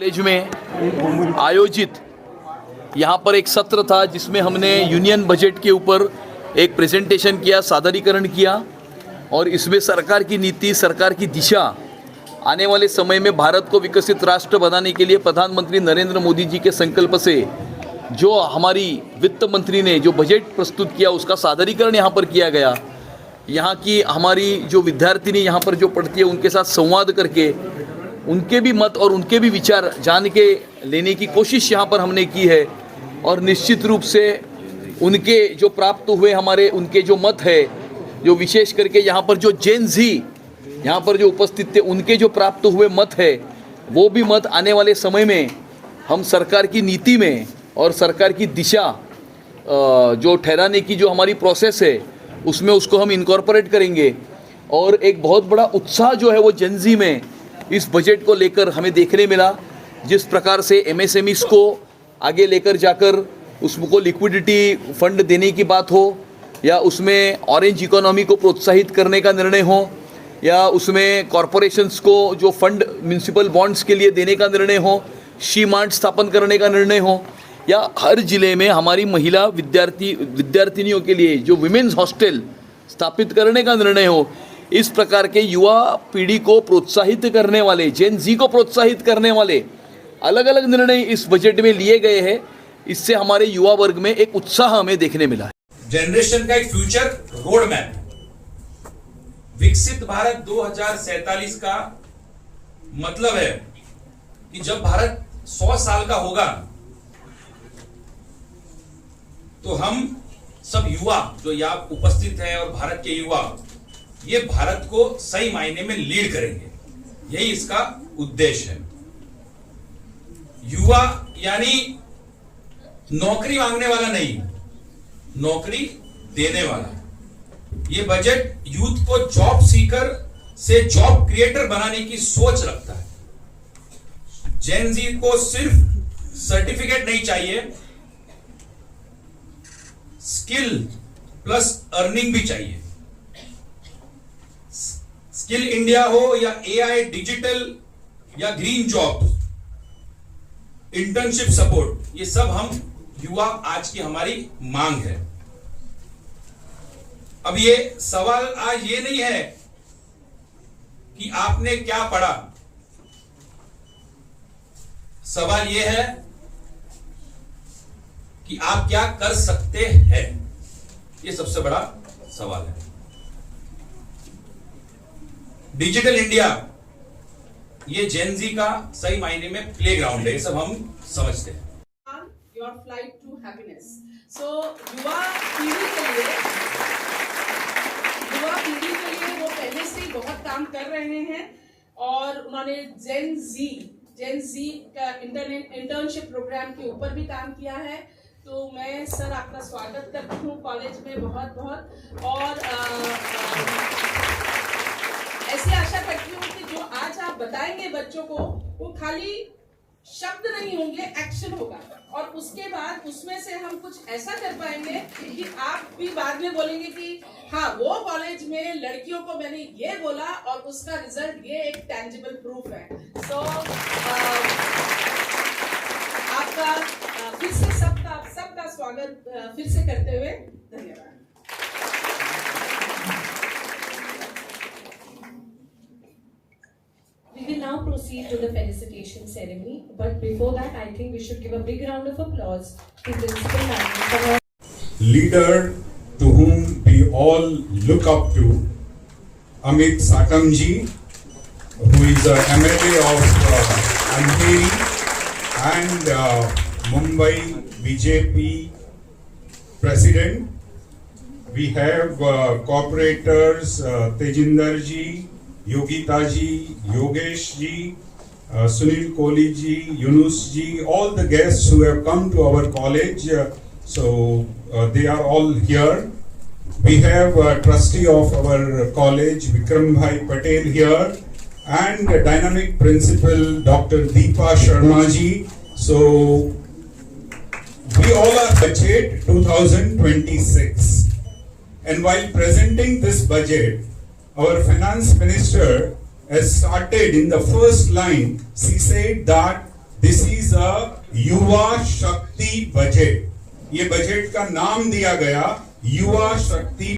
College में आयोजित यहाँ पर एक सत्र था जिसमें हमने यूनियन बजट के ऊपर एक प्रेजेंटेशन किया, सादरीकरण किया और इसमें सरकार की नीति, सरकार की दिशा, आने वाले समय में भारत को विकसित राष्ट्र बनाने के लिए प्रधानमंत्री नरेंद्र मोदी जी के संकल्प से जो हमारी वित्त मंत्री ने जो बजट प्रस्तुत किया उसका सादरीकरण यहाँ पर किया गया। यहाँ की हमारी जो विद्यार्थिनी यहाँ पर जो पढ़ती है उनके साथ संवाद करके उनके भी मत और उनके भी विचार जान के लेने की कोशिश यहाँ पर हमने की है और निश्चित रूप से उनके जो प्राप्त हुए हमारे उनके जो मत है, जो विशेष करके यहाँ पर जो जेन जी यहाँ पर जो उपस्थित थे उनके जो प्राप्त हुए मत है वो भी मत आने वाले समय में हम सरकार की नीति में और सरकार की दिशा जो ठहराने की जो हमारी प्रोसेस है उसमें उसको हम इनकॉर्पोरेट करेंगे। और एक बहुत बड़ा उत्साह जो है वो जेन जी में इस बजट को लेकर हमें देखने मिला। जिस प्रकार से एमएसएमईज को आगे लेकर जाकर उसको लिक्विडिटी फंड देने की बात हो या उसमें ऑरेंज इकोनॉमी को प्रोत्साहित करने का निर्णय हो या उसमें कॉरपोरेशंस को जो फंड म्यूनिसिपल बॉन्ड्स के लिए देने का निर्णय हो, शी मार्ट स्थापन करने का निर्णय हो या हर ज़िले में हमारी महिला विद्यार्थिनियों के लिए जो विमेंस हॉस्टल स्थापित करने का निर्णय हो, इस प्रकार के युवा पीढ़ी को प्रोत्साहित करने वाले, जेन जी को प्रोत्साहित करने वाले अलग अलग निर्णय इस बजट में लिए गए हैं। इससे हमारे युवा वर्ग में एक उत्साह हमें देखने मिला है। जनरेशन का एक फ्यूचर रोड मैप, विकसित भारत 2047 का मतलब है कि जब भारत 100 साल का होगा तो हम सब युवा जो यहाँ उपस्थित है और भारत के युवा ये भारत को सही मायने में लीड करेंगे, यही इसका उद्देश्य है। युवा यानी नौकरी मांगने वाला नहीं, नौकरी देने वाला। ये बजट यूथ को जॉब सीकर से जॉब क्रिएटर बनाने की सोच रखता है। जेन जी को सिर्फ सर्टिफिकेट नहीं चाहिए, स्किल प्लस अर्निंग भी चाहिए। स्किल इंडिया हो या एआई, डिजिटल या ग्रीन जॉब, इंटर्नशिप सपोर्ट, ये सब हम युवा आज की हमारी मांग है। अब ये सवाल आज ये नहीं है कि आपने क्या पढ़ा, सवाल ये है कि आप क्या कर सकते हैं। ये सबसे बड़ा सवाल है। डिजिटल इंडिया ये जेन जी का सही मायने में प्लेग्राउंड है, ये सब हम समझते हैं। Your flight to happiness. So युवा पीढ़ी के लिए वो पहले से ही बहुत काम कर रहे हैं और उन्होंने जेन जी का इंटर्नशिप प्रोग्राम के ऊपर भी काम किया है। तो मैं सर आपका स्वागत करती हूँ कॉलेज में बहुत बहुत और ऐसी आशा करती हूँ कि जो आज आप बताएंगे बच्चों को वो खाली शब्द नहीं होंगे, एक्शन होगा और उसके बाद उसमें से हम कुछ ऐसा कर पाएंगे कि आप भी बाद में बोलेंगे कि हाँ वो कॉलेज में लड़कियों को मैंने ये बोला और उसका रिजल्ट ये एक टेंजिबल प्रूफ है। सो आपका फिर से सबका स्वागत फिर से करते हुए धन्यवाद। We will now proceed to the felicitation ceremony, but before that, I think we should give a big round of applause to Principal Madam. Leader to whom we all look up to, Amit Sakamji, who is a MLA of Andheri and Mumbai BJP President. We have corporators Tejinder ji, Yogita ji, Yogesh ji, Sunil Kohli ji, Yunus ji, all the guests who have come to our college, they are all here. We have a trustee of our college, Vikram Bhai Patel here, and dynamic principal, Dr. Deepa Sharma ji. So, we all are budget 2026. And while presenting this budget, our finance minister has started in the first line. She said that this is a युवा शक्ति budget. ये budget का नाम दिया गया युवा शक्ति